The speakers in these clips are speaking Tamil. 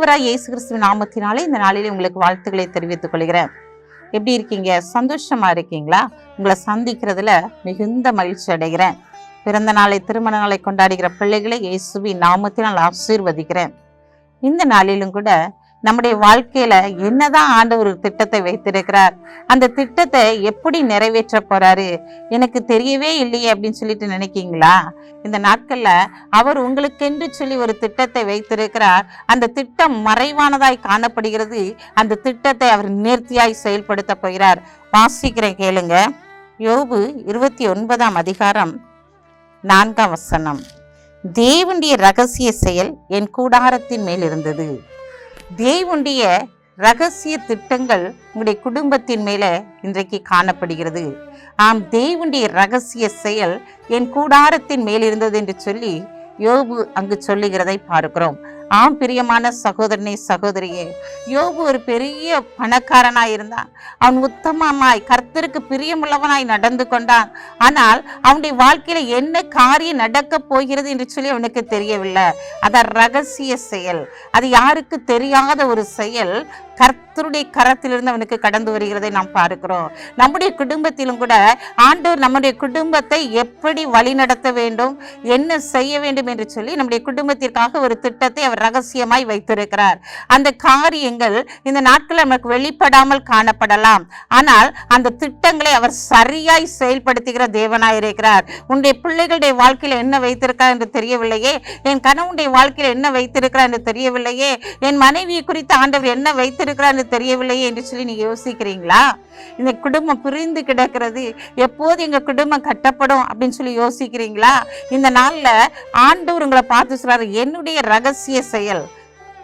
ஆண்டவராய் இயேசு கிறிஸ்துவின் நாமத்தினாலே இந்த நாளிலே உங்களுக்கு வாழ்த்துக்களை தெரிவித்துக் கொள்கிறேன். எப்படி இருக்கீங்க? சந்தோஷமா இருக்கீங்களா? உங்களை சந்திக்கிறதுல மிகுந்த மகிழ்ச்சி அடைகிறேன். பிறந்த நாளை, திருமண நாளை கொண்டாடுகிற பிள்ளைகளை இயேசுவின் நாமத்தினால் ஆசீர்வதிக்கிறேன். இந்த நாளிலும் கூட நம்முடைய வாழ்க்கையில என்னதான் ஆண்டவர் ஒரு திட்டத்தை வைத்திருக்கிறார், அந்த திட்டத்தை எப்படி நிறைவேற்ற போறாரு எனக்கு தெரியவே இல்லையே அப்படின்னு சொல்லிட்டு நினைக்கீங்களா? இந்த நாட்கள்ல அவர் உங்களுக்கென்று சொல்லி ஒரு திட்டத்தை வைத்திருக்கிறார். அந்த திட்டம் மறைவானதாய் காணப்படுகிறது. அந்த திட்டத்தை அவர் நேர்த்தியாய் செயல்படுத்த போகிறார். வாசிக்கிறேன், கேளுங்க. யோபு 29ஆம் அதிகாரம் 4ஆம் வசனம். தேவனுடைய ரகசிய செயல் என் கூடாரத்தின் மேல் இருந்தது. தேவனுடைய ரகசிய திட்டங்கள் உங்களுடைய குடும்பத்தின் மேல இன்றைக்கு காணப்படுகிறது. ஆம், தேவனுடைய ரகசிய செயல் என் கூடாரத்தின் மேல் இருந்தது என்று சொல்லி யோபு அங்கு சொல்லுகிறதை பார்க்கிறோம். ஆம், பிரியமான சகோதரனே, சகோதரியே, யோபு ஒரு பெரிய பணக்காரனாய் இருந்தான். அவன் உத்தமமாய் கர்த்தருக்கு பிரியமுள்ளவனாய் நடந்து கொண்டான். ஆனால் அவனுடைய வாழ்க்கையில என்ன காரியம் நடக்க போகிறது என்று சொல்லி அவனுக்கு தெரியவில்லை. அதான் ரகசிய செயல். அது யாருக்கு தெரியாத ஒரு செயல் கர்த்தருடைய கரத்திலிருந்து அவனுக்கு கடந்து வருகிறதை நாம் பார்க்கிறோம். நம்முடைய குடும்பத்திலும் கூட ஆண்டவர் நம்முடைய குடும்பத்தை எப்படி வழி நடத்த வேண்டும், என்ன செய்ய வேண்டும் என்று சொல்லி நம்முடைய குடும்பத்திற்காக ஒரு திட்டத்தை அவர் ரகசியமாய் வைத்திருக்கிறார். அந்த காரியங்கள் இந்த நாட்களில் நமக்கு வெளிப்படாமல் காணப்படலாம். ஆனால் அந்த திட்டங்களை அவர் சரியாய் செயல்படுத்துகிற தேவனாய் இருக்கிறார். உன்னுடைய பிள்ளைகளுடைய வாழ்க்கையில என்ன வைத்திருக்கிறார் என்று தெரியவில்லையே, என் கணவனுடைய வாழ்க்கையில என்ன வைத்திருக்கிறார் என்று தெரியவில்லையே, என் மனைவியை குறித்து ஆண்டவர் என்ன வைத்திருக்கிறார் என்று தெரியவில்லையே என்று சொல்லி நீங்க யோசிக்கிறீங்களா? இந்த குடும்பம் பிரிந்து கிடக்கிறது, எப்போது எங்க குடும்பம் கட்டப்படும் அப்படின்னு சொல்லி யோசிக்கிறீங்களா? இந்த நாள்ல ஆண்டவர் உங்களை பார்த்து சொல்றாரு, என்னுடைய ரகசிய செயல்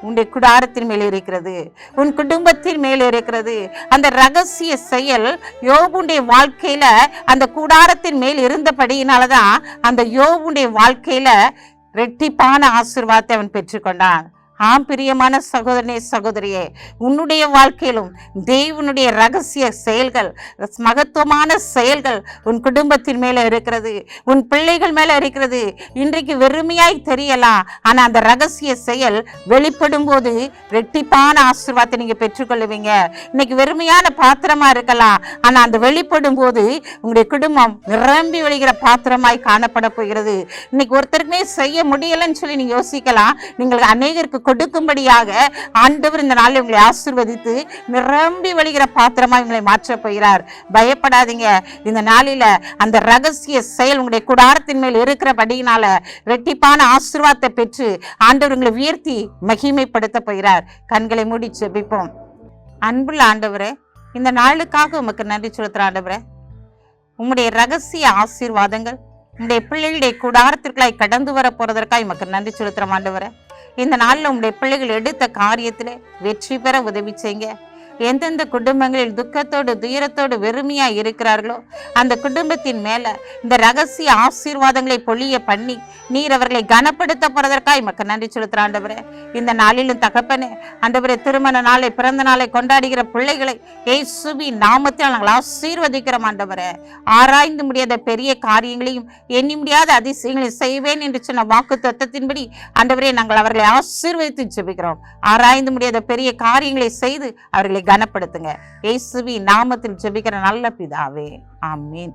உன்னுடைய கூடாரத்தின் மேல் இருக்கிறது, உன் குடும்பத்தின் மேல் இருக்கிறது. அந்த ரகசிய செயல் யோபுடைய வாழ்க்கையில அந்த கூடாரத்தின் மேல் இருந்தபடியினாலதான் அந்த யோபுடைய வாழ்க்கையில இரட்டிப்பான ஆசீர்வாதத்தை அவன் பெற்றுக்கொண்டான். ஆம், பிரியமான சகோதரனே, சகோதரியே, உன்னுடைய வாழ்க்கையிலும் தேவனுடைய ரகசிய செயல்கள், மகத்துவமான செயல்கள் உன் குடும்பத்தின் மேல இருக்கிறது, உன் பிள்ளைகள் மேல இருக்கிறது. இன்றைக்கு வெறுமையாய் தெரியலாம், ஆனா அந்த ரகசிய செயல் வெளிப்படும் போது இரட்டிப்பான ஆசீர்வாதத்தை நீங்க பெற்றுக்கொள்ளுவீங்க. இன்னைக்கு வெறுமையான பாத்திரமா இருக்கலாம், ஆனா அந்த வெளிப்படும் போது உங்களுடைய குடும்பம் நிரம்பி வழிகிற பாத்திரமாய் காணப்பட போகிறது. இன்னைக்கு ஒருத்தருக்குமே செய்ய முடியலன்னு சொல்லி நீங்க யோசிக்கலாம். நீங்கள் அநேகருக்கு கொடுக்கும்படியாக ஆண்டவர் இந்த நாளில் உங்களை ஆசீர்வதித்து நிரம்பி வழிகிற பாத்திரமா உங்களை மாற்ற போகிறார். பயப்படாதீங்க. இந்த நாளில அந்த ரகசிய செயல் உங்களுடைய கூடாரத்தின் மேல் இருக்கிறபடியினால இரட்டிப்பான ஆசீர்வாதத்தை பெற்று ஆண்டவர் உங்களை உயர்த்தி மகிமைப்படுத்த போகிறார். கண்களை மூடி ஜெபிப்போம். அன்புள்ள ஆண்டவரே, இந்த நாளுக்காக உமக்கு நன்றி செலுத்துற ஆண்டவரே. உம்முடைய ரகசிய ஆசீர்வாதங்கள் உங்களுடைய பிள்ளைகளுடைய கூடாரத்திற்குள்ளாய் கடந்து வர போறதற்காக உமக்கு நன்றி செலுத்துற ஆண்டவரே. இந்த நாளில் உங்களுடைய பிள்ளைகள் எடுத்த காரியத்தில் வெற்றி பெற உதவி செய்யுங்க. எந்தெந்த குடும்பங்களில் துக்கத்தோடு துயரத்தோடு வெறுமையா இருக்கிறார்களோ அந்த குடும்பத்தின் மேல இந்த ரகசிய ஆசீர்வாதங்களை பொழிய பண்ணி நீர் அவர்களை கனப்படுத்த போறதற்காக மக்க நன்றி செலுத்துற ஆண்டவரே. இந்த நாளிலும் தகப்பனே ஆண்டவரே, திருமண நாளை, பிறந்த நாளை கொண்டாடுகிற பிள்ளைகளை இயேசுவின் நாமத்தில் நாங்கள் ஆசீர்வதிக்கிறோம் ஆண்டவரே. ஆராய்ந்து முடியாத பெரிய காரியங்களையும் எண்ணி முடியாத அதிசயங்களையும் செய்வேன் என்று சொன்ன வாக்கு தத்தத்தின்படி ஆண்டவரே நாங்கள் அவர்களை ஆசீர்வதித்து ஜெபிக்கிறோம். ஆராய்ந்து முடியாத பெரிய காரியங்களை செய்து அவர்களை கனப்படுத்துங்க. இயேசுவின் நாமத்தில் ஜெபிக்கிற நல்ல பிதாவே, ஆமீன்.